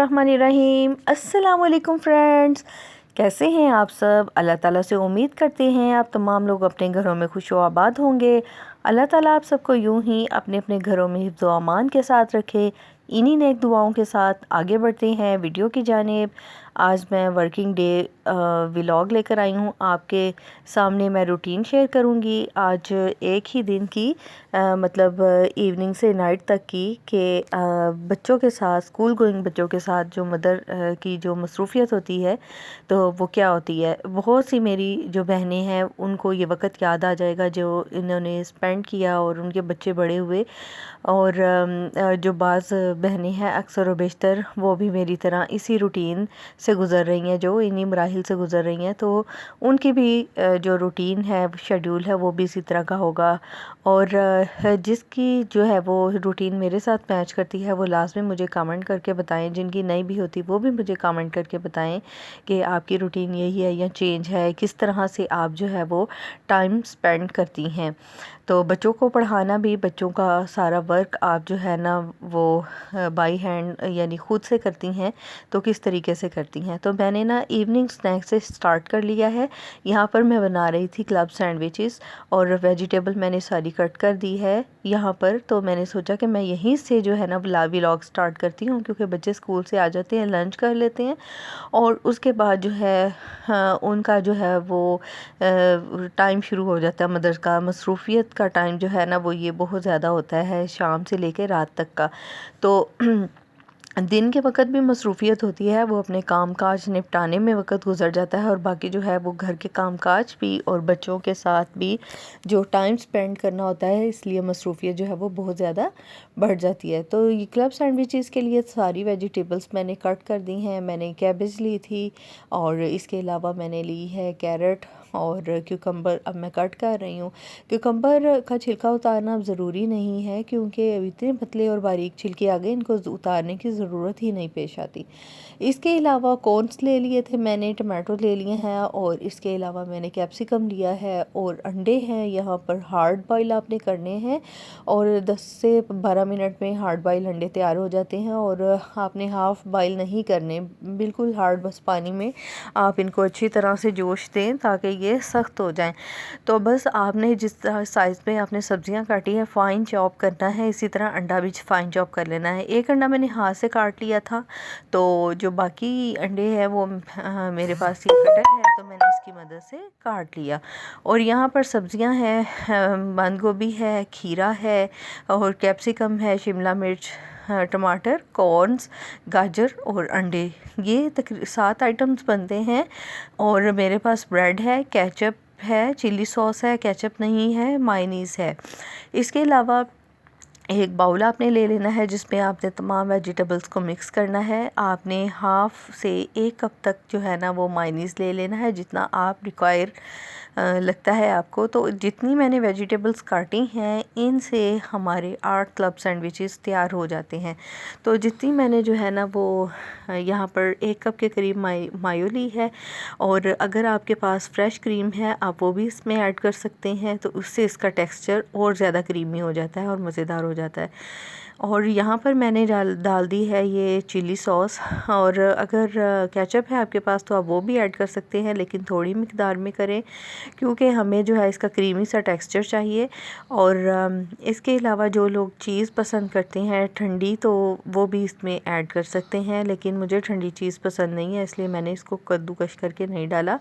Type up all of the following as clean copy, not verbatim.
बिस्मिल्लाहिर्रहमानिर्रहीम। अस्सलाम वालेकुम फ्रेंड्स, कैसे हैं आप सब। अल्लाह ताला से उम्मीद करते हैं आप तमाम लोग अपने घरों में खुश व आबाद होंगे। अल्लाह ताला आप सबको यूं ही अपने अपने घरों में हिफ्ज़ व अमान के साथ रखे। इन्हीं नेक दुआओं के साथ आगे बढ़ते हैं वीडियो की जानिब। आज मैं वर्किंग डे व्लॉग लेकर आई हूँ आपके सामने। मैं रूटीन शेयर करूँगी आज एक ही दिन की, मतलब इवनिंग से नाइट तक की, कि बच्चों के साथ, स्कूल गोइंग बच्चों के साथ जो मदर की जो मसरूफ़ियत होती है तो वो क्या होती है। बहुत सी मेरी जो बहनें हैं उनको ये वक्त याद आ जाएगा जो इन्होंने स्पेंड किया और उनके बच्चे बड़े हुए। और जो बाज़ बहनें हैं अक्सर व बेशतर वो भी मेरी तरह इसी रूटीन से गुज़र रही हैं, जो इन्हीं मराहिल से गुज़र रही हैं, तो उनकी भी जो रूटीन है, शेड्यूल है, वो भी इसी तरह का होगा। और जिसकी जो है वो रूटीन मेरे साथ मैच करती है वो लाजमी मुझे कमेंट करके बताएं। जिनकी नहीं भी होती वो भी मुझे कमेंट करके बताएं कि आपकी रूटीन यही है या चेंज है, किस तरह से आप जो है वो टाइम स्पेंड करती हैं। तो बच्चों को पढ़ाना भी, बच्चों का सारा वर्क आप जो है ना वो बाई हैंड यानी ख़ुद से करती हैं, तो किस तरीके से करती हैं। तो मैंने ना इवनिंग स्नैक्स से स्टार्ट कर लिया है। यहाँ पर मैं बना रही थी क्लब सैंडविचेस और वेजिटेबल मैंने सारी कट कर दी है यहाँ पर। तो मैंने सोचा कि मैं यहीं से जो है ना व्लॉग स्टार्ट करती हूँ, क्योंकि बच्चे स्कूल से आ जाते हैं, लंच कर लेते हैं और उसके बाद जो है उनका जो है वो टाइम शुरू हो जाता है मदर्स का। मसरूफ़ियत का टाइम जो है ना वो ये बहुत ज़्यादा होता है, शाम से लेकर रात तक का। तो दिन के वक्त भी मसरूफ़ियत होती है, वो अपने काम काज निपटाने में वक्त गुजर जाता है और बाकी जो है वो घर के काम काज भी और बच्चों के साथ भी जो टाइम स्पेंड करना होता है, इसलिए मसरूफ़ियत जो है वो बहुत ज़्यादा बढ़ जाती है। तो ये क्लब सैंडविचेस के लिए सारी वेजिटेबल्स मैंने कट कर दी हैं। मैंने कैबेज ली थी और इसके अलावा मैंने ली है कैरेट और क्यूकम्बर। अब मैं कट कर रही हूँ। क्यूकम्बर का छिलका उतारना ज़रूरी नहीं है, क्योंकि इतने पतले और बारीक छिलके आ गए, इनको उतारने की ज़रूरत ही नहीं पेश आती। इसके अलावा कॉर्न्स ले लिए थे मैंने, टमाटो ले लिए हैं और इसके अलावा मैंने कैप्सिकम लिया है और अंडे हैं। यहाँ पर हार्ड बॉयल आपने करने हैं और 10 से 12 मिनट में हार्ड बॉयल अंडे तैयार हो जाते हैं। और आपने हाफ़ बॉयल नहीं करने, बिल्कुल हार्ड, बस पानी में आप इनको अच्छी तरह से जोश दें ताकि ये सख्त हो जाएं। तो बस आपने जिस साइज़ में आपने सब्जियां काटी है फ़ाइन चॉप करना है, इसी तरह अंडा भी फ़ाइन चॉप कर लेना है। एक अंडा मैंने हाथ से काट लिया था, तो जो बाकी अंडे हैं वो मेरे पास ये कटर है तो मैंने इसकी मदद से काट लिया। और यहाँ पर सब्जियां हैं, बंद गोभी है, खीरा है और कैप्सिकम है, शिमला मिर्च, टमाटर, कॉर्न्स, गाजर और अंडे। ये तकरीबन 7 आइटम्स बनते हैं। और मेरे पास ब्रेड है, केचप है, चिली सॉस है, केचप नहीं है, मायोनीज़ है। इसके अलावा एक बाउल आपने ले लेना है जिसमें आपने तमाम वेजिटेबल्स को मिक्स करना है। आपने हाफ़ से 1 कप तक जो है ना वो मायोनीज़ ले लेना है, जितना आप रिक्वायर लगता है आपको। तो जितनी मैंने वेजिटेबल्स काटी हैं इनसे हमारे 8 क्लब सैंडविचेस तैयार हो जाते हैं। तो जितनी मैंने जो है ना वो यहाँ पर 1 कप के करीब मायो ली है। और अगर आपके पास फ्रेश क्रीम है आप वो भी इसमें ऐड कर सकते हैं, तो उससे इसका टेक्सचर और ज़्यादा क्रीमी हो जाता है और मज़ेदार हो जाता है। और यहाँ पर मैंने डाल दी है ये चिली सॉस। और अगर केचप है आपके पास तो आप वो भी ऐड कर सकते हैं, लेकिन थोड़ी मिकदार में करें, क्योंकि हमें जो है इसका क्रीमी सा टेक्सचर चाहिए। और इसके अलावा जो लोग चीज़ पसंद करते हैं ठंडी, तो वो भी इसमें ऐड कर सकते हैं, लेकिन मुझे ठंडी चीज़ पसंद नहीं है, इसलिए मैंने इसको कद्दूकश करके नहीं डाला।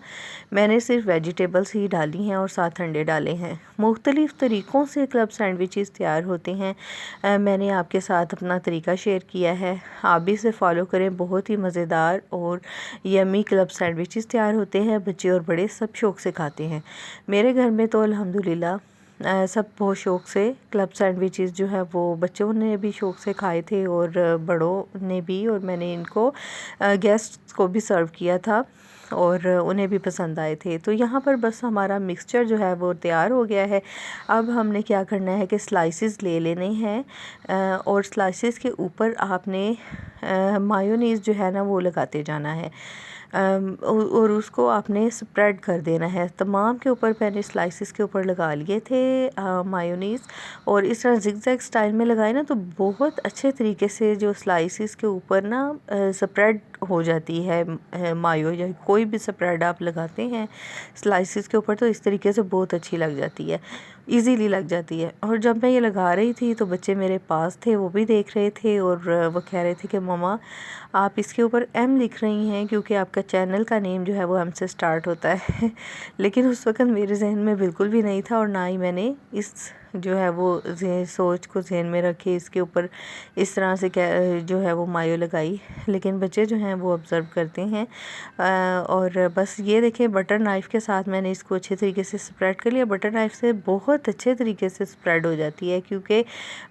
मैंने सिर्फ वेजिटेबल्स ही डाली हैं और 7 अंडे डाले हैं। मुख्तलिफ़ तरीक़ों से क्लब सैंडविचेस तैयार होते हैं। मैंने आपके साथ अपना तरीका शेयर किया है, आप भी इसे फॉलो करें। बहुत ही मज़ेदार और यम्मी क्लब सैंडविचेस तैयार होते हैं, बच्चे और बड़े सब शौक़ से खाते हैं। मेरे घर में तो अल्हम्दुलिल्लाह सब बहुत शौक़ से क्लब सैंडविचेस जो है वो बच्चों ने भी शौक़ से खाए थे और बड़ों ने भी। और मैंने इनको गेस्ट्स को भी सर्व किया था और उन्हें भी पसंद आए थे। तो यहाँ पर बस हमारा मिक्सचर जो है वो तैयार हो गया है। अब हमने क्या करना है कि स्लाइसेस ले लेने हैं और स्लाइसेस के ऊपर आपने मायोनीज़ जो है ना वो लगाते जाना है। और उसको आपने स्प्रेड कर देना है। तमाम के ऊपर मैंने स्लाइसिस के ऊपर लगा लिए थे मायोनीज़, और इस तरह जिगजैग स्टाइल में लगाए ना तो बहुत अच्छे तरीके से जो स्लाइसिस के ऊपर ना स्प्रेड हो जाती है मायो, या कोई भी स्प्रेड आप लगाते हैं स्लाइसिस के ऊपर तो इस तरीके से बहुत अच्छी लग जाती है, इजीली लग जाती है। और जब मैं ये लगा रही थी तो बच्चे मेरे पास थे, वो भी देख रहे थे और वो कह रहे थे कि मम्मा आप इसके ऊपर एम लिख रही हैं क्योंकि आपका चैनल का नेम जो है वो एम से स्टार्ट होता है लेकिन उस वक़्त मेरे जहन में बिल्कुल भी नहीं था और ना ही मैंने इस जो है वो सोच को जहन में रखे इसके ऊपर इस तरह से क्या जो है वो मायो लगाई। लेकिन बच्चे जो हैं वो ऑब्ज़र्व करते हैं और बस ये देखें बटर नाइफ़ के साथ मैंने इसको अच्छे तरीके से स्प्रेड कर लिया। बटर नाइफ़ से बहुत अच्छे तरीके से स्प्रेड हो जाती है क्योंकि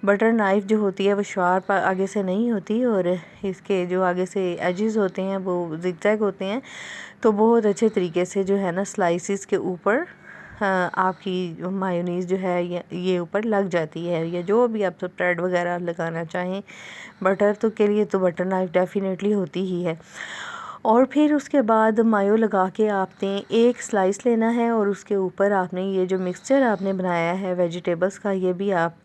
बटर नाइफ़ जो होती है वो शार्प आगे से नहीं होती और इसके जो आगे से एजेस होते हैं वो जिगजैग होते हैं, तो बहुत अच्छे तरीके से जो है ना स्लाइसिस के ऊपर आपकी मायोनीज़ जो है ये ऊपर लग जाती है। या जो भी आप स्प्रेड वगैरह लगाना चाहें बटर तो के लिए तो बटर नाइफ़ डेफिनेटली होती ही है। और फिर उसके बाद मायो लगा के आपने एक स्लाइस लेना है और उसके ऊपर आपने ये जो मिक्सचर आपने बनाया है वेजिटेबल्स का ये भी आप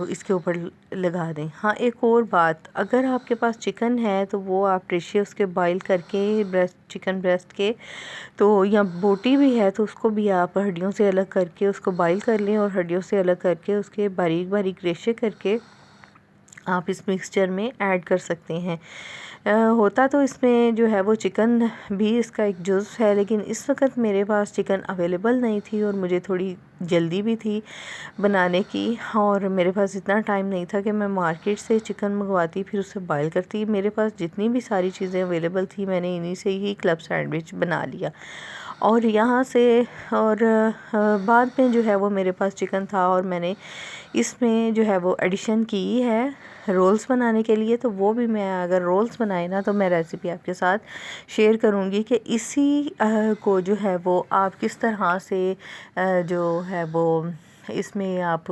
इसके ऊपर लगा दें। हाँ, एक और बात, अगर आपके पास चिकन है तो वो आप डिशे उसके बॉईल करके चिकन ब्रेस्ट के तो या बोटी भी है तो उसको भी आप हड्डियों से अलग करके उसको बॉईल कर लें और हड्डियों से अलग करके उसके बारीक बारीक रेशे करके आप इस मिक्सचर में ऐड कर सकते हैं। होता तो इसमें जो है वो चिकन भी इसका एक जुज़ है, लेकिन इस वक्त मेरे पास चिकन अवेलेबल नहीं थी और मुझे थोड़ी जल्दी भी थी बनाने की और मेरे पास इतना टाइम नहीं था कि मैं मार्केट से चिकन मंगवाती फिर उसे बॉईल करती। मेरे पास जितनी भी सारी चीज़ें अवेलेबल थी मैंने इन्हीं से ही क्लब सैंडविच बना लिया। और यहाँ से और बाद में जो है वो मेरे पास चिकन था और मैंने इसमें जो है वो एडिशन की है रोल्स बनाने के लिए। तो वो भी मैं अगर रोल्स बनाए ना तो मैं रेसिपी आपके साथ शेयर करूँगी कि इसी को जो है वो आप किस तरह से जो है वो इसमें आप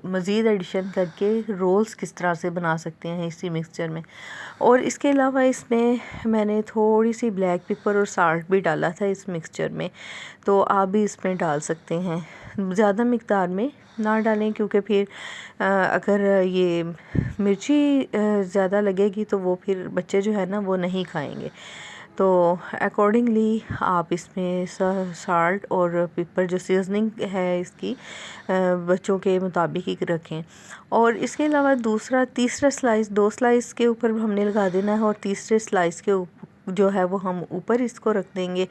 मज़ीद एडिशन करके रोल्स किस तरह से बना सकते हैं इसी मिक्सचर में। और इसके अलावा इसमें मैंने थोड़ी सी ब्लैक पेपर और साल्ट भी डाला था इस मिक्सचर में, तो आप भी इसमें डाल सकते हैं। ज़्यादा मिक़दार में ना डालें क्योंकि फिर अगर ये मिर्ची ज़्यादा लगेगी तो वो फिर बच्चे जो है ना वो नहीं खाएंगे। तो अकॉर्डिंगली आप इसमें साल्ट और पेपर जो सीजनिंग है इसकी बच्चों के मुताबिक ही रखें। और इसके अलावा तीसरा स्लाइस 2 स्लाइस के ऊपर हमने लगा देना है और तीसरे स्लाइस के जो है वो हम ऊपर इसको रख देंगे।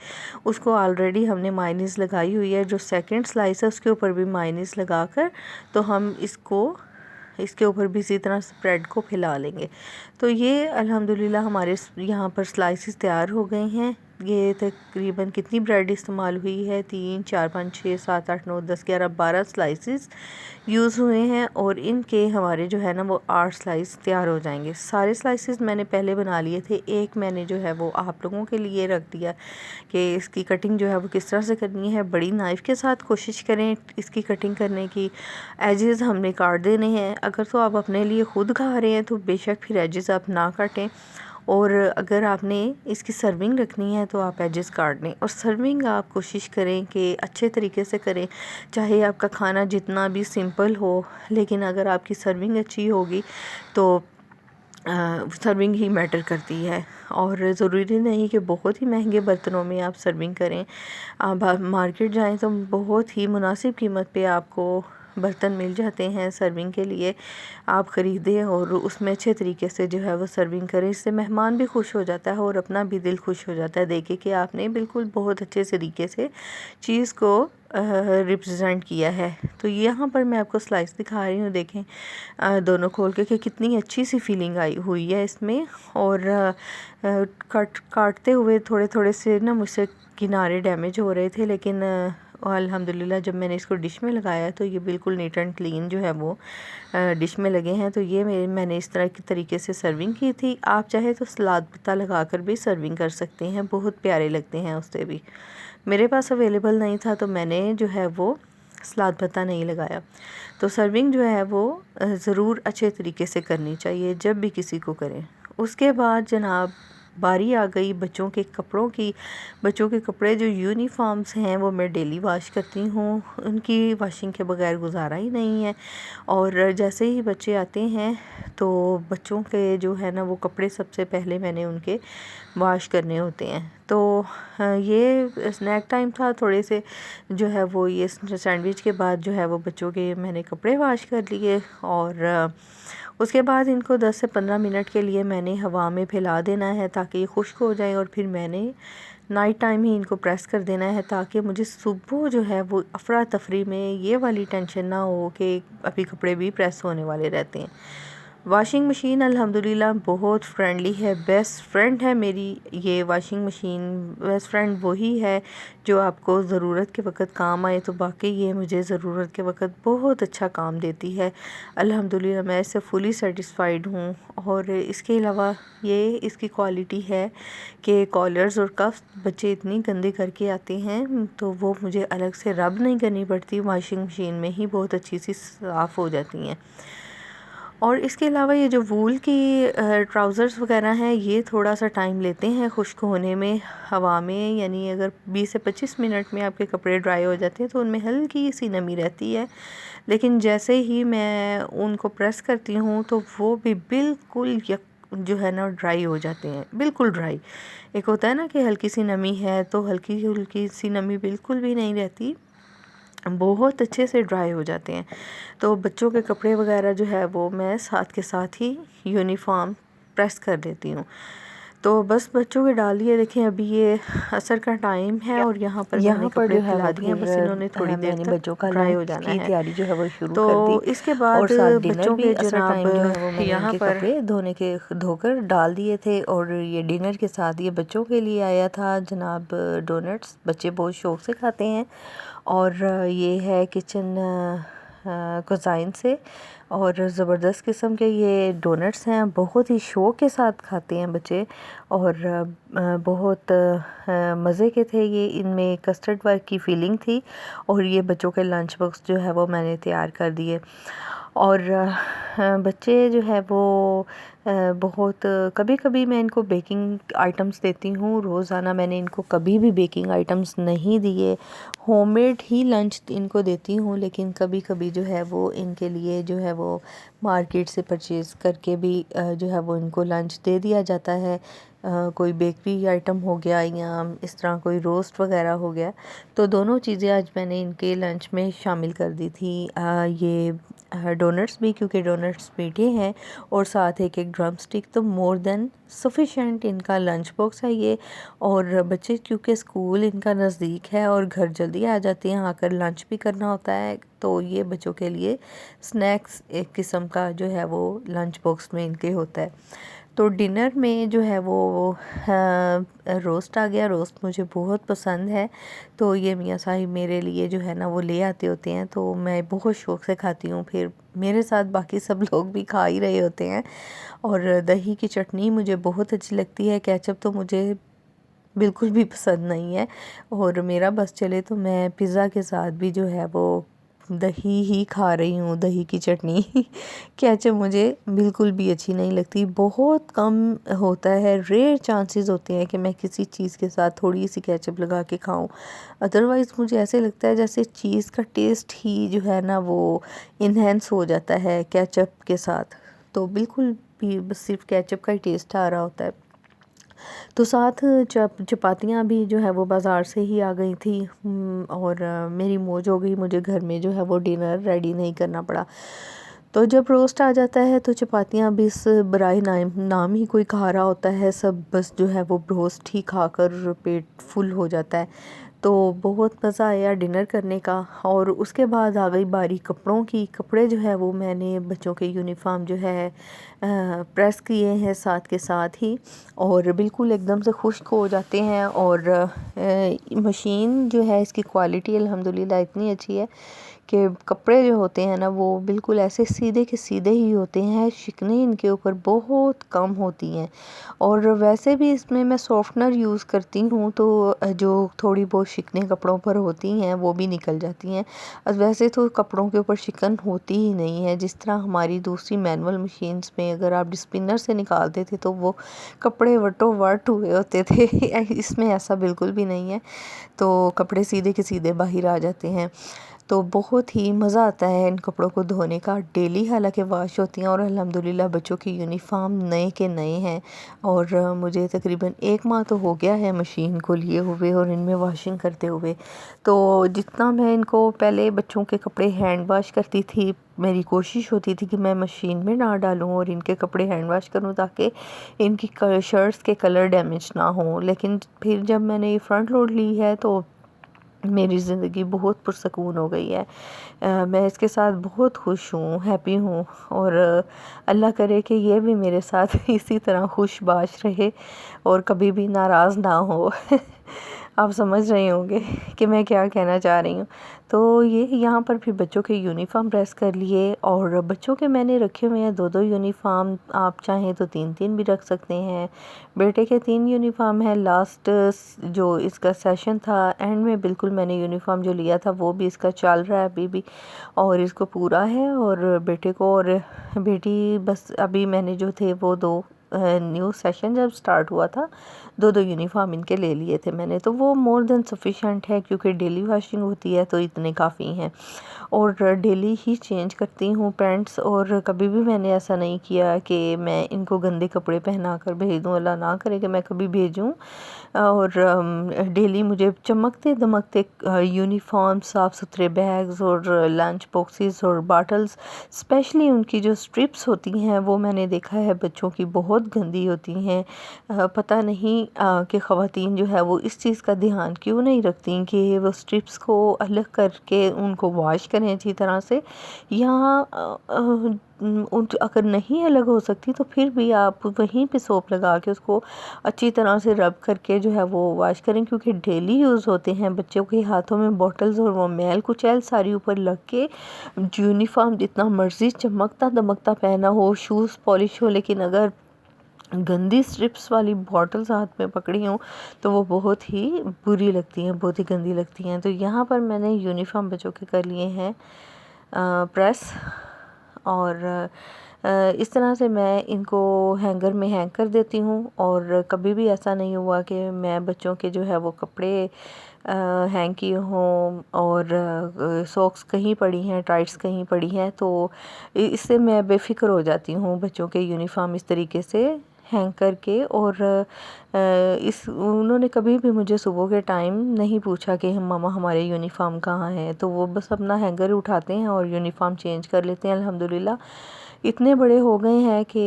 उसको ऑलरेडी हमने मायोनीज़ लगाई हुई है, जो सेकंड स्लाइस है उसके ऊपर भी मायोनीज़ लगाकर तो हम इसके ऊपर भी इसी तरह स्प्रेड को फैला लेंगे। तो ये अल्हम्दुलिल्लाह हमारे यहाँ पर स्लाइसेस तैयार हो गए हैं। ये तकरीबन कितनी ब्रेड इस्तेमाल हुई है 3 4 5 6 7 8 9 10 11 12 स्लाइसेस यूज़ हुए हैं और इनके हमारे जो है ना वो 8 स्लाइस तैयार हो जाएंगे। सारे स्लाइसेस मैंने पहले बना लिए थे, एक मैंने जो है वो आप लोगों के लिए रख दिया कि इसकी कटिंग जो है वो किस तरह से करनी है। बड़ी नाइफ़ के साथ कोशिश करें इसकी कटिंग करने की। एजेस हमने काट देने हैं। अगर तो आप अपने लिए ख़ुद खा रहे हैं तो बेशक फिर एजेस आप ना काटें, और अगर आपने इसकी सर्विंग रखनी है तो आप एजेस काट लें। और सर्विंग आप कोशिश करें कि अच्छे तरीके से करें, चाहे आपका खाना जितना भी सिंपल हो, लेकिन अगर आपकी सर्विंग अच्छी होगी तो सर्विंग ही मैटर करती है। और ज़रूरी नहीं कि बहुत ही महंगे बर्तनों में आप सर्विंग करें। आप मार्केट जाएं तो बहुत ही मुनासिब कीमत पे आपको बर्तन मिल जाते हैं सर्विंग के लिए, आप ख़रीदें और उसमें अच्छे तरीके से जो है वो सर्विंग करें। इससे मेहमान भी खुश हो जाता है और अपना भी दिल खुश हो जाता है देखे कि आपने बिल्कुल बहुत अच्छे तरीके से चीज़ को रिप्रेजेंट किया है। तो यहाँ पर मैं आपको स्लाइस दिखा रही हूँ, देखें दोनों खोल के कि कितनी अच्छी सी फीलिंग आई हुई है इसमें। और काटते हुए थोड़े थोड़े से ना मुझसे किनारे डैमेज हो रहे थे, लेकिन अल्हम्दुलिल्लाह जब मैंने इसको डिश में लगाया तो ये बिल्कुल नीट एंड क्लीन जो है वो डिश में लगे हैं। तो ये मैंने इस तरह की तरीके से सर्विंग की थी। आप चाहे तो सलाद पत्ता लगाकर भी सर्विंग कर सकते हैं, बहुत प्यारे लगते हैं उससे भी। मेरे पास अवेलेबल नहीं था तो मैंने जो है वो सलाद पत्ता नहीं लगाया। तो सर्विंग जो है वो ज़रूर अच्छे तरीके से करनी चाहिए जब भी किसी को करें। उसके बाद जनाब बारी आ गई बच्चों के कपड़ों की। बच्चों के कपड़े जो यूनिफॉर्म्स हैं वो मैं डेली वॉश करती हूँ, उनकी वॉशिंग के बगैर गुजारा ही नहीं है। और जैसे ही बच्चे आते हैं तो बच्चों के जो है ना वो कपड़े सबसे पहले मैंने उनके वॉश करने होते हैं। तो ये स्नैक टाइम था, थोड़े से जो है वो ये सैंडविच के बाद जो है वो बच्चों के मैंने कपड़े वॉश कर लिए। और उसके बाद इनको 10 से 15 मिनट के लिए मैंने हवा में फैला देना है ताकि ये खुश्क हो जाए, और फिर मैंने नाइट टाइम ही इनको प्रेस कर देना है ताकि मुझे सुबह जो है वो अफरा तफरी में ये वाली टेंशन ना हो कि अभी कपड़े भी प्रेस होने वाले रहते हैं। वॉशिंग मशीन अल्हम्दुलिल्लाह बहुत फ्रेंडली है, बेस्ट फ्रेंड है मेरी ये वॉशिंग मशीन। बेस्ट फ्रेंड वही है जो आपको ज़रूरत के वक्त काम आए, तो बाकी ये मुझे ज़रूरत के वक्त बहुत अच्छा काम देती है अल्हम्दुलिल्लाह। मैं इससे फुली सेटिस्फाइड हूँ। और इसके अलावा ये इसकी क्वालिटी है कि कॉलर्स और कफ्स बच्चे इतनी गंदे करके आते हैं तो वो मुझे अलग से रब नहीं करनी पड़ती, वॉशिंग मशीन में ही बहुत अच्छी सी साफ़ हो जाती हैं। और इसके अलावा ये जो वूल की ट्राउज़र्स वगैरह हैं ये थोड़ा सा टाइम लेते हैं खुश्क होने में हवा में, यानी अगर 20 से 25 मिनट में आपके कपड़े ड्राई हो जाते हैं तो उनमें हल्की सी नमी रहती है, लेकिन जैसे ही मैं उनको प्रेस करती हूँ तो वो भी बिल्कुल जो है ना ड्राई हो जाते हैं, बिल्कुल ड्राई। एक होता है ना कि हल्की सी नमी है, तो हल्की हल्की सी नमी बिल्कुल भी नहीं रहती, बहुत अच्छे से ड्राई हो जाते हैं। तो बच्चों के कपड़े वगैरह जो है वो मैं साथ के साथ ही यूनिफॉर्म प्रेस कर देती हूँ। तो बस बच्चों के डाल दिए। देखें अभी ये असर का टाइम है और यहाँ पर कपड़े फैला दिए हैं, बस इन्होंने थोड़ी देर तक बच्चों का ड्राई हो जाना है, तैयारी जो है वो शुरू तो कर दी। इसके बाद और साथ डिनर बच्चों भी के असर टाइम जो है वो मैंने यहाँ इनके पर कपड़े धोकर डाल दिए थे। और ये डिनर के साथ ये बच्चों के लिए आया था जनाब डोनट्स, बच्चे बहुत शौक़ से खाते हैं। और ये है किचन कुज़ाइन से, और ज़बरदस्त किस्म के ये डोनट्स हैं, बहुत ही शौक़ के साथ खाते हैं बच्चे। और बहुत मज़े के थे ये, इनमें कस्टर्ड वर्क की फीलिंग थी। और ये बच्चों के लंच बॉक्स जो है वो मैंने तैयार कर दिए। और बच्चे जो है वो बहुत कभी कभी मैं इनको बेकिंग आइटम्स देती हूँ, रोज़ाना मैंने इनको कभी भी बेकिंग आइटम्स नहीं दिए, होममेड ही लंच इनको देती हूँ। लेकिन कभी कभी जो है वो इनके लिए जो है वो मार्केट से परचेज़ करके भी जो है वो इनको लंच दे दिया जाता है। कोई बेकरी आइटम हो गया या इस तरह कोई रोस्ट वगैरह हो गया, तो दोनों चीज़ें आज मैंने इनके लंच में शामिल कर दी थी। ये डोनट्स भी, क्योंकि डोनट्स मीठे हैं, और साथ एक ड्रम स्टिक, तो मोर देन सफिशेंट इनका लंच बॉक्स है ये। और बच्चे क्योंकि स्कूल इनका नज़दीक है और घर जल्दी आ जाते हैं, आकर लंच भी करना होता है, तो ये बच्चों के लिए स्नैक्स एक किस्म का जो है वो लंच बॉक्स में इनके होता है। तो डिनर में जो है वो रोस्ट आ गया। रोस्ट मुझे बहुत पसंद है, तो ये मियाँ साहिब मेरे लिए जो है ना वो ले आते होते हैं, तो मैं बहुत शौक़ से खाती हूँ। फिर मेरे साथ बाकी सब लोग भी खा ही रहे होते हैं। और दही की चटनी मुझे बहुत अच्छी लगती है, केचप तो मुझे बिल्कुल भी पसंद नहीं है। और मेरा बस चले तो मैं पिज़्ज़ा के साथ भी जो है वो दही ही खा रही हूँ, दही की चटनी। केचप मुझे बिल्कुल भी अच्छी नहीं लगती, बहुत कम होता है, रेयर चांसेस होते हैं कि मैं किसी चीज़ के साथ थोड़ी सी केचप लगा के खाऊं। अदरवाइज़ मुझे ऐसे लगता है जैसे चीज़ का टेस्ट ही जो है ना वो इन्हेंस हो जाता है केचप के साथ, तो बिल्कुल भी बस सिर्फ केचप का ही टेस्ट आ रहा होता है। तो साथ चपातियाँ भी जो है वो बाज़ार से ही आ गई थी। और मेरी मौज हो गई, मुझे घर में जो है वो डिनर रेडी नहीं करना पड़ा। तो जब रोस्ट आ जाता है तो चपातियाँ भी इस बराए नाम ही कोई खा रहा होता है, सब बस जो है वो रोस्ट ही खाकर पेट फुल हो जाता है। तो बहुत मज़ा आया डिनर करने का। और उसके बाद आ गई बारी कपड़ों की। कपड़े जो है वो मैंने बच्चों के यूनिफॉर्म जो है प्रेस किए हैं साथ के साथ ही, और बिल्कुल एकदम से खुश्क हो जाते हैं। और मशीन जो है इसकी क्वालिटी अल्हम्दुलिल्लाह इतनी अच्छी है कि कपड़े जो होते हैं ना वो बिल्कुल ऐसे सीधे के सीधे ही होते हैं, शिकने इनके ऊपर बहुत कम होती हैं। और वैसे भी इसमें मैं सॉफ्टनर यूज़ करती हूँ तो जो थोड़ी बहुत शिकने कपड़ों पर होती हैं वो भी निकल जाती हैं। वैसे तो कपड़ों के ऊपर शिकन होती ही नहीं है, जिस तरह हमारी दूसरी मैनुअल मशीन्स में अगर आप स्पिनर से निकालते थे तो वो कपड़े वटो वट हुए होते थे। इसमें ऐसा बिल्कुल भी नहीं है, तो कपड़े सीधे के सीधे बाहर आ जाते हैं। तो बहुत ही मज़ा आता है इन कपड़ों को धोने का। डेली हालांकि वाश होती हैं और अल्हम्दुलिल्लाह बच्चों की यूनिफ़ॉर्म नए के नए हैं। और मुझे तकरीबन 1 माह तो हो गया है मशीन को लिए हुए और इनमें वॉशिंग करते हुए। तो जितना मैं इनको पहले बच्चों के कपड़े हैंड वॉश करती थी, मेरी कोशिश होती थी कि मैं मशीन में ना डालूं और इनके कपड़े हैंड वॉश करूं ताकि इनकी शर्ट्स के कलर डैमेज ना हो। लेकिन फिर जब मैंने ये फ्रंट लोड ली है तो मेरी ज़िंदगी बहुत पुरसकून हो गई है। मैं इसके साथ बहुत खुश हूँ, हैप्पी हूँ। और अल्लाह करे कि ये भी मेरे साथ इसी तरह खुशबाश रहे और कभी भी नाराज़ ना हो। आप समझ रहे होंगे कि मैं क्या कहना चाह रही हूँ। तो ये यहाँ पर फिर बच्चों के यूनिफ़ॉर्म प्रेस कर लिए और बच्चों के मैंने रखे हुए हैं 2-2 यूनिफ़ॉर्म, आप चाहें तो 3-3 भी रख सकते हैं। बेटे के 3 यूनिफ़ॉर्म है। लास्ट जो इसका सेशन था एंड में बिल्कुल मैंने यूनिफ़ॉर्म जो लिया था वो भी इसका चल रहा है अभी भी और इसको पूरा है। और बेटे को और बेटी बस अभी मैंने जो थे वो 2 न्यू सेशन जब स्टार्ट हुआ था 2-2 यूनिफ़ॉर्म इनके ले लिए थे मैंने, तो वो मोर देन सफिशेंट है क्योंकि डेली वॉशिंग होती है तो इतने काफ़ी हैं। और डेली ही चेंज करती हूँ पैंट्स और कभी भी मैंने ऐसा नहीं किया कि मैं इनको गंदे कपड़े पहना कर भेज दूँ। अल्लाह ना करे कि मैं कभी भेजूँ। और डेली मुझे चमकते दमकते यूनिफ़ॉर्म, साफ़ सुथरे बैग्स और लंच बॉक्सेस और बॉटल्स, स्पेशली उनकी जो स्ट्रिप्स होती हैं वो मैंने देखा है बच्चों की बहुत गंदी होती हैं। पता नहीं कि ख़वातीन जो है वो इस चीज़ का ध्यान क्यों नहीं रखती कि वो स्ट्रिप्स को अलग करके उनको वॉश करें अच्छी तरह से। या उन अगर नहीं अलग हो सकती तो फिर भी आप वहीं पे सोप लगा के उसको अच्छी तरह से रब करके जो है वो वॉश करें, क्योंकि डेली यूज़ होते हैं। बच्चों के हाथों में बॉटल्स और वो मैल कुचैल सारी ऊपर लग के यूनिफ़ॉर्म जितना मर्ज़ी चमकता दमकता पहना हो, शूज़ पॉलिश हो, लेकिन अगर गंदी स्ट्रिप्स वाली बॉटल्स हाथ में पकड़ी हूँ तो वो बहुत ही बुरी लगती हैं, बहुत ही गंदी लगती हैं। तो यहाँ पर मैंने यूनिफ़ॉर्म बच्चों के कर लिए हैं प्रेस। और इस तरह से मैं इनको हैंगर में हैंग कर देती हूँ। और कभी भी ऐसा नहीं हुआ कि मैं बच्चों के जो है वो कपड़े हैंग किए हों और सॉक्स कहीं पड़ी हैं, टाइट्स कहीं पड़ी हैं, तो इससे मैं बेफ़िक्र हो जाती हूँ बच्चों के यूनिफ़ॉर्म इस तरीके से हैंग करके। और इस उन्होंने कभी भी मुझे सुबह के टाइम नहीं पूछा कि हम मामा हमारे यूनिफ़ॉर्म कहाँ हैं, तो वो बस अपना हैंगर उठाते हैं और यूनिफ़ॉर्म चेंज कर लेते हैं। अल्हम्दुलिल्लाह इतने बड़े हो गए हैं कि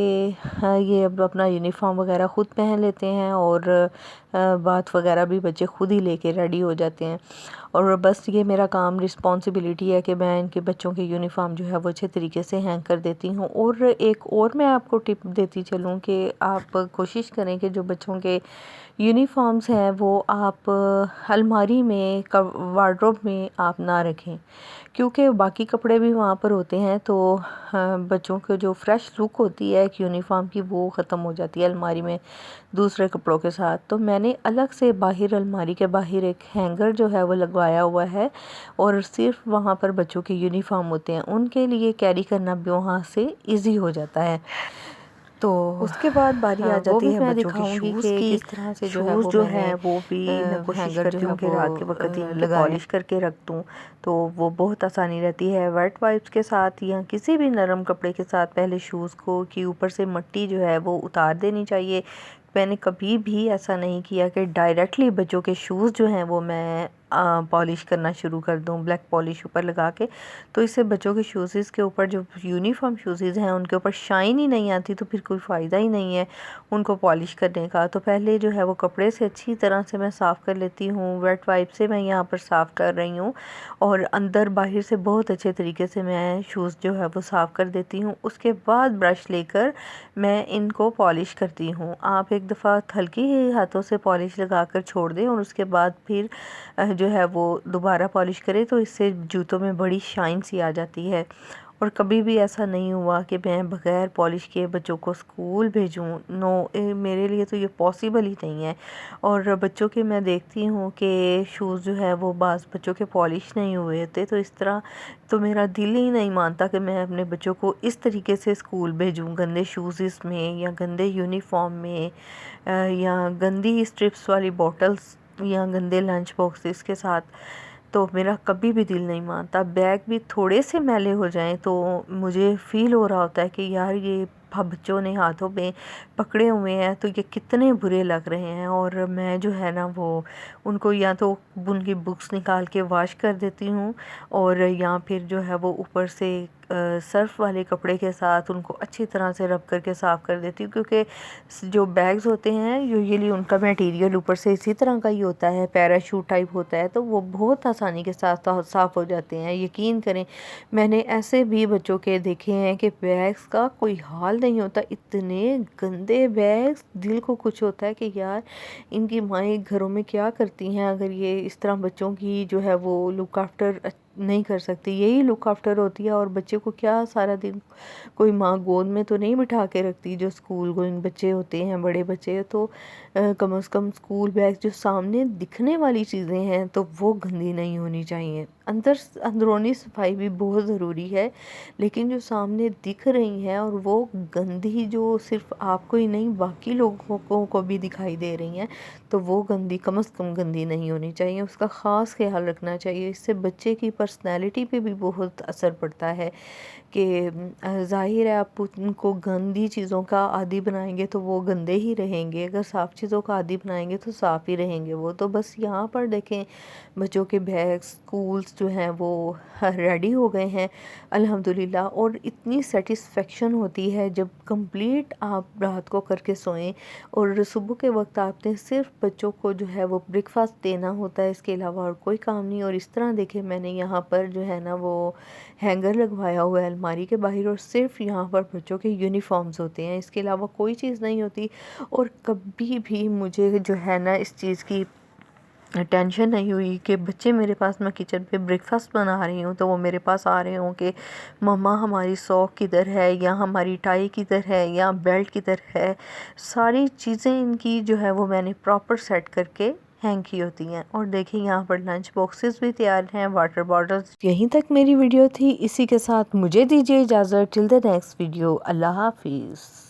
ये अब अपना यूनिफ़ॉर्म वगैरह ख़ुद पहन लेते हैं और बात वगैरह भी बच्चे ख़ुद ही लेके रेडी हो जाते हैं। और बस ये मेरा काम रिस्पॉन्सिबिलिटी है कि मैं इनके बच्चों के यूनिफ़ॉर्म जो है वो अच्छे तरीके से हैंग कर देती हूँ। और एक और मैं आपको टिप देती चलूँ कि आप कोशिश करें कि जो बच्चों के यूनिफ़ॉर्म्स हैं वो आप अलमारी में वार्डरोब में आप ना रखें, क्योंकि बाकी कपड़े भी वहाँ पर होते हैं। तो बच्चों को जो फ़्रेश लुक होती है एक यूनिफ़ॉर्म की वो ख़त्म हो जाती है अलमारी में दूसरे कपड़ों के साथ। तो मैंने अलग से बाहर अलमारी के बाहर एक हैंगर जो है वो लगवाया हुआ है और सिर्फ वहाँ पर बच्चों के यूनिफ़ॉर्म होते हैं, उनके लिए कैरी करना भी वहाँ से ईज़ी हो जाता है। तो उसके बाद बारी आ जाती है बच्चों के शूज़ की। किस तरह से शूज़ जो है वो भी मैं कोशिश करती हूँ कि रात के वक्त ही पॉलिश करके रख दूँ, तो वो बहुत आसानी रहती है। वेट वाइप्स के साथ या किसी भी नरम कपड़े के साथ पहले शूज़ को कि ऊपर से मिट्टी जो है वो उतार देनी चाहिए। मैंने कभी भी ऐसा नहीं किया कि डायरेक्टली बच्चों के शूज़ जो हैं वो मैं पॉलिश करना शुरू कर दूं ब्लैक पॉलिश ऊपर लगा के। तो इससे बच्चों के शूज़ के ऊपर जो यूनिफ़ॉर्म शूज़ हैं उनके ऊपर शाइन ही नहीं आती, तो फिर कोई फ़ायदा ही नहीं है उनको पॉलिश करने का। तो पहले जो है वो कपड़े से अच्छी तरह से मैं साफ़ कर लेती हूँ। वेट वाइप से मैं यहाँ पर साफ़ कर रही हूँ और अंदर बाहर से बहुत अच्छे तरीके से मैं शूज़ जो है वो साफ़ कर देती हूँ। उसके बाद ब्रश लेकर मैं इनको पॉलिश करती हूँ। आप एक दफ़ा हल्की ही हाथों से पॉलिश लगा कर छोड़ दें और उसके बाद फिर जो है वो दोबारा पॉलिश करें तो इससे जूतों में बड़ी शाइन सी आ जाती है। और कभी भी ऐसा नहीं हुआ कि मैं बग़ैर पॉलिश किए बच्चों को स्कूल भेजूँ। नो, मेरे लिए तो ये पॉसिबल ही नहीं है। और बच्चों के मैं देखती हूँ कि शूज़ जो है वो बाज़ बच्चों के पॉलिश नहीं हुए होते, तो इस तरह तो मेरा दिल ही नहीं मानता कि मैं अपने बच्चों को इस तरीके से स्कूल भेजूँ, गंदे शूज़ में या गंदे यूनिफॉर्म में या गंदी स्ट्रिप्स वाली बॉटल्स या गंदे लंच बॉक्सेस के साथ। तो मेरा कभी भी दिल नहीं मानता। बैग भी थोड़े से मैले हो जाएं तो मुझे फ़ील हो रहा होता है कि यार ये बच्चों ने हाथों में पकड़े हुए हैं तो ये कितने बुरे लग रहे हैं। और मैं जो है ना वो उनको या तो उनकी बुक्स निकाल के वॉश कर देती हूँ और या फिर जो है वो ऊपर से सर्फ़ वाले कपड़े के साथ उनको अच्छी तरह से रब करके साफ़ कर देती हूँ, क्योंकि जो बैग्स होते हैं यूजुअली उनका मटेरियल ऊपर से इसी तरह का ही होता है, पैराशूट टाइप होता है, तो वो बहुत आसानी के साथ साफ़ हो जाते हैं। यकीन करें, मैंने ऐसे भी बच्चों के देखे हैं कि बैग्स का कोई हाल नहीं होता, इतने गंदे बैग्स, दिल को कुछ होता है कि यार इनकी माएँ घरों में क्या करती हैं अगर ये इस तरह बच्चों की जो है वो लुक आफ्टर नहीं कर सकती। यही लुक आफ्टर होती है। और बच्चे को क्या सारा दिन कोई माँ गोद में तो नहीं बिठा के रखती। जो स्कूल गोइंग बच्चे होते हैं, बड़े बच्चे, तो कम से कम स्कूल बैग जो सामने दिखने वाली चीज़ें हैं तो वो गंदी नहीं होनी चाहिए। अंदरूनी सफाई भी बहुत ज़रूरी है, लेकिन जो सामने दिख रही हैं और वो गंदी जो सिर्फ आपको ही नहीं बाकी लोगों को भी दिखाई दे रही हैं, तो वो गंदी कम से कम गंदी नहीं होनी चाहिए। उसका ख़ास ख्याल रखना चाहिए। इससे बच्चे की पर्सनैलिटी पे भी बहुत असर पड़ता है कि ज़ाहिर है आप उनको गंदी चीज़ों का आदी बनाएंगे तो वो गंदे ही रहेंगे, अगर साफ़ चीज़ों का आदी बनाएंगे तो साफ़ ही रहेंगे वो। तो बस यहाँ पर देखें, बच्चों के बैग स्कूल्स जो हैं वो रेडी हो गए हैं अल्हम्दुलिल्लाह। और इतनी सेटिस्फेक्शन होती है जब कंप्लीट आप रात को करके सोएं और सुबह के वक्त आपने सिर्फ बच्चों को जो है वो ब्रेकफास्ट देना होता है, इसके अलावा और कोई काम नहीं। और इस तरह देखें, मैंने यहाँ पर जो है ना वो हैंगर लगवाया हुआ है अलमारी के बाहर और सिर्फ यहाँ पर बच्चों के यूनिफॉर्म्स होते हैं, इसके अलावा कोई चीज़ नहीं होती। और कभी भी मुझे जो है ना इस चीज़ की टेंशन नहीं हुई कि बच्चे मेरे पास, मैं किचन पे ब्रेकफास्ट बना रही हूँ तो वो मेरे पास आ रहे हों कि मम्मा हमारी सॉक किधर है या हमारी टाई किधर है या बेल्ट किधर है। सारी चीज़ें इनकी जो है वो मैंने प्रॉपर सेट करके हैंग की होती हैं। और देखिए यहाँ पर लंच बॉक्सेस भी तैयार हैं, वाटर बॉटल्स। यहीं तक मेरी वीडियो थी, इसी के साथ मुझे दीजिए इजाज़त। टिल द नेक्स्ट वीडियो, अल्लाह हाफिज़।